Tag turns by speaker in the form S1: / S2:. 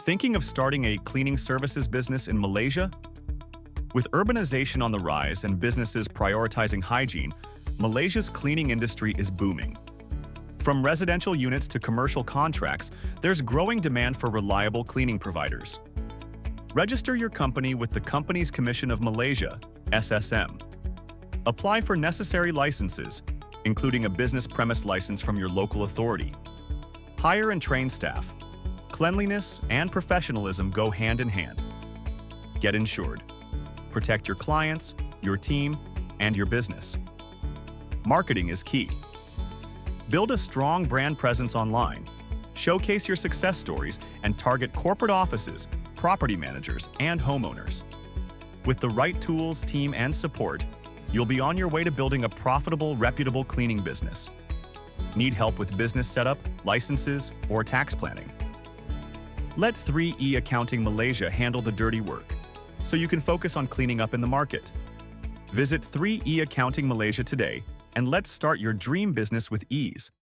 S1: Thinking of starting a cleaning services business in Malaysia? With urbanization on the rise and businesses prioritizing hygiene, Malaysia's cleaning industry is booming. From residential units to commercial contracts, there's growing demand for reliable cleaning providers. Register your company with the Companies Commission of Malaysia, SSM. Apply for necessary licenses, including a business premise license from your local authority. Hire and train staff. Cleanliness and professionalism go hand in hand. Get insured. Protect your clients, your team, and your business. Marketing is key. Build a strong brand presence online. Showcase your success stories and target corporate offices, property managers, and homeowners. With the right tools, team, and support, you'll be on your way to building a profitable, reputable cleaning business. Need help with business setup, licenses, or tax planning? Let 3E Accounting Malaysia handle the dirty work, so you can focus on cleaning up in the market. Visit 3E Accounting Malaysia today, and let's start your dream business with ease.